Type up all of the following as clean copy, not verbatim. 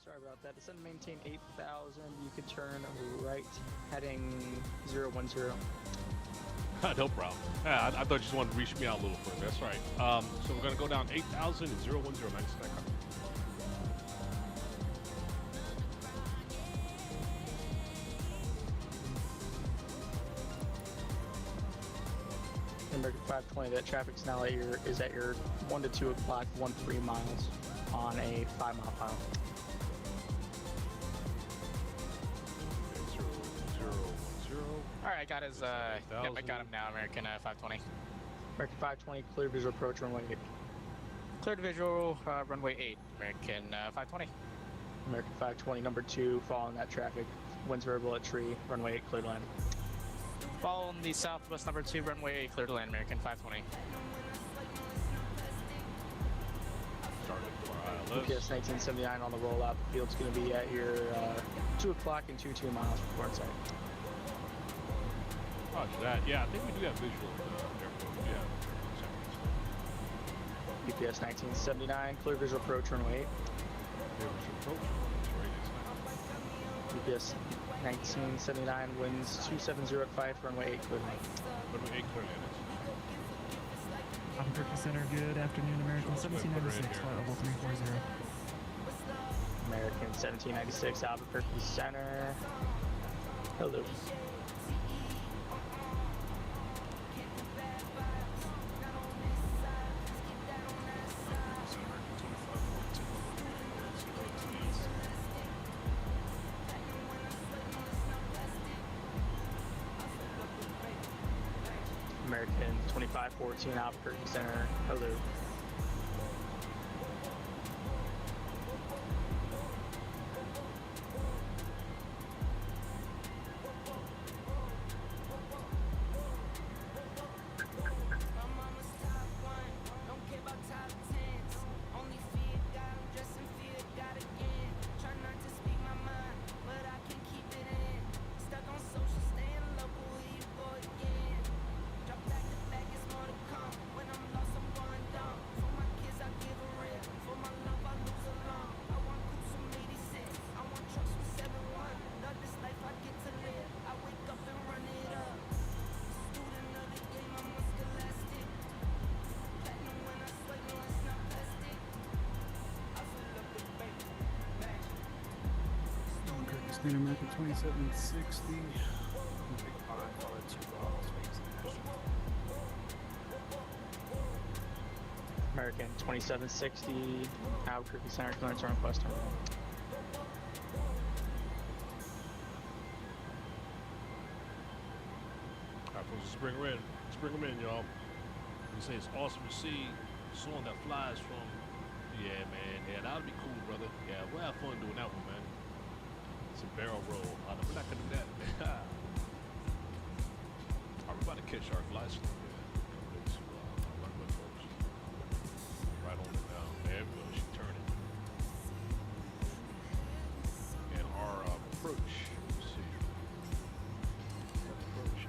sorry about that. Descend and maintain 8,000. You could turn right, heading 010. No problem. Yeah, I thought you just wanted to reach me out a little further. That's right. So we're going to go down 8,000 and 010. Nice to that. American 520, that traffic's now at your, is at your 1 to 2 o'clock, 13 miles on a 5-mile file. 010. All right, I got his. Yep, I got him now. American 520. American 520, clear visual approach runway 8. Cleared visual runway 8. American 520. American 520, number 2, following that traffic. Winds variable at tree, runway 8, clear to land. Following the southwest number 2, runway 8, clear to land. American 520. UPS 1979 on the rollout. The field's going to be at your 2 o'clock and 22 miles before inside. Roger that. Yeah, I think we do have visual airport. Yeah. UPS 1979, clear visual approach runway 8. Clear visual approach. UPS 1979, winds 270 at 5, runway 8, clear land. Runway 8, clear land. Albuquerque Center, good afternoon, American 1796, flight level 340. American 1796, Albuquerque Center. Hello. American 2514, Albuquerque Center. Hello. American 2760. American 2760, Albuquerque Center, clearance on request terminal. Alright, folks, let's bring her in. Let's bring them in, y'all. We say it's awesome to see someone that flies from. Yeah, man. Yeah, that would be cool, brother. Yeah, we'll have fun doing that one, man. It's a barrel roll. Oh, no, we're not gonna do that. Are we about to catch our flights? Right on it now. There we go. She's turning. And our approach. Let's see. Our approach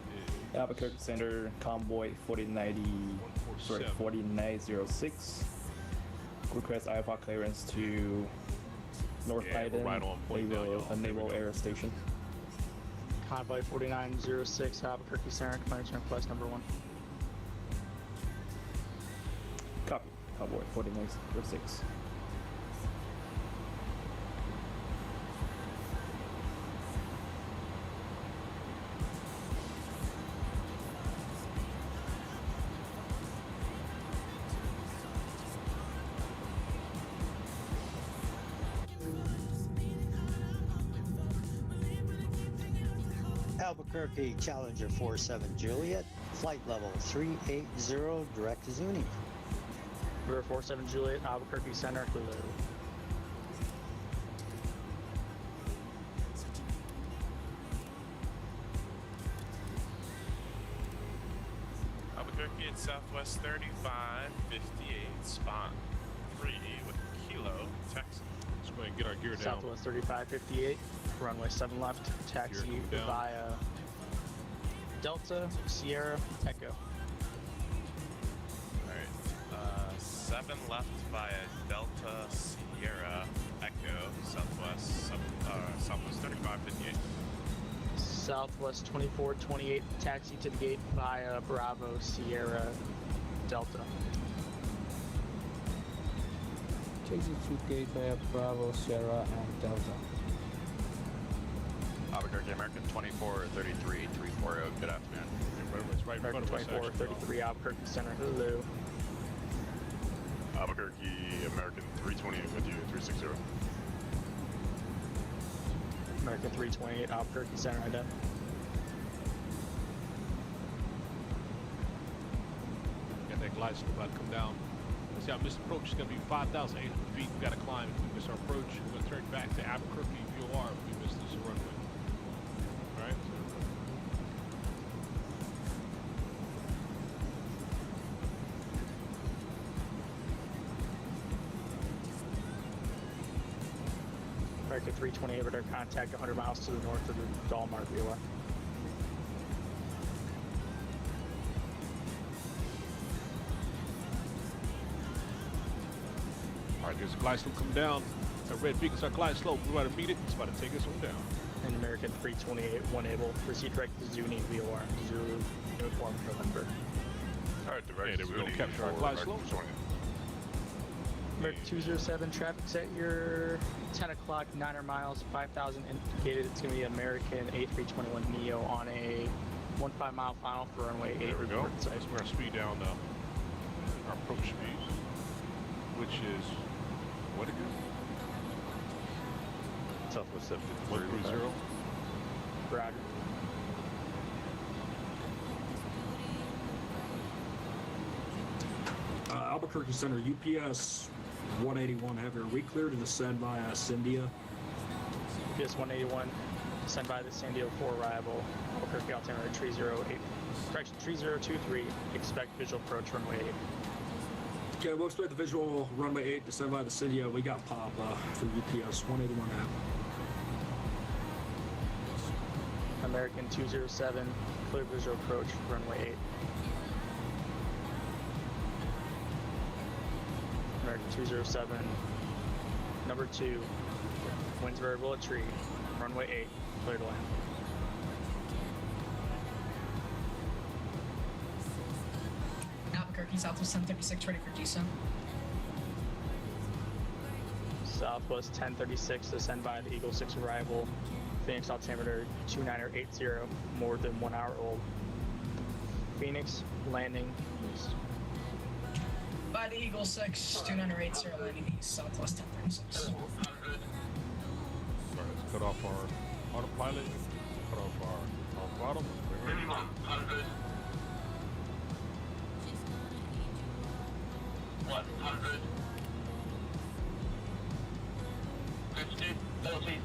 is Albuquerque Center, convoy 4906. Request IFR clearance to North Iden, right on point Naval Air Station. Convoy 4906, Albuquerque Center, clearance request number 1. Copy. Convoy 4906. Albuquerque Challenger 47 Juliet, flight level 380, direct to Zuni. River 47 Juliet, Albuquerque Center, hello. Albuquerque at Southwest 3558, spot 3 with Kilo, Texas. Let's go ahead and get our gear down. Southwest 3558, runway 7 left, taxi via Delta, Sierra, Echo. Alright, 7 left via Delta, Sierra, Echo, Southwest Southwest 2428, taxi to the gate via Bravo Sierra Delta. Taxi to gate via Bravo, Sierra, and Delta. Albuquerque American 2433 340. Good afternoon. It's right in front American of us, actually, 2433 Albuquerque Center. Hello. Albuquerque American 320 with you 360. American 328 Albuquerque Center. Ident. Got that glide slope about to come down. Let's see, our missed approach is going to be 5,800 feet. We got to climb. If we miss our approach, we're going to turn back to Albuquerque VOR if we miss this runway. All right? American 328 radar contact 100 miles to the north of the Dalmar VOR. All right, there's a glide slope coming down. That red beacon's our glide slope. We're about to meet it. It's about to take us on down. And American 328 one able. Proceed direct to Zuni VOR. Zulu uniform November. Alright, direct. Yeah, then we're going to capture our glide slope. American 207 traffic's at your 10 o'clock, 9 miles, 5,000 indicated. It's going to be American A321 Neo on a 15 mile final for runway 8. There we go. Site. Let's bring our speed down now. Our approach speed, which is what again? Southwest 73. 130. Roger. Albuquerque Center, UPS 181 heavier. We cleared to descend via Cyndia. UPS 181 sent by the San Diego 4 arrival. Albuquerque altimeter 308. Correction 3023. Expect visual approach runway 8. Okay, we'll expect the visual runway 8 descend by the Cyndia. We got pop for UPS 181 heavy. American 207 clear visual approach runway 8. American 207 number 2 winds variable at tree runway 8 clear to land. Albuquerque, Southwest 1036, ready for descent. Southwest 1036 descend by the Eagle 6 arrival. Phoenix altimeter 2980, more than 1 hour old. Phoenix landing east. By the Eagle 6, 2980, landing east, Southwest 1036. All right, let's cut off our autopilot. Cut off our throttle. Minimum 100. 100. 50, 40.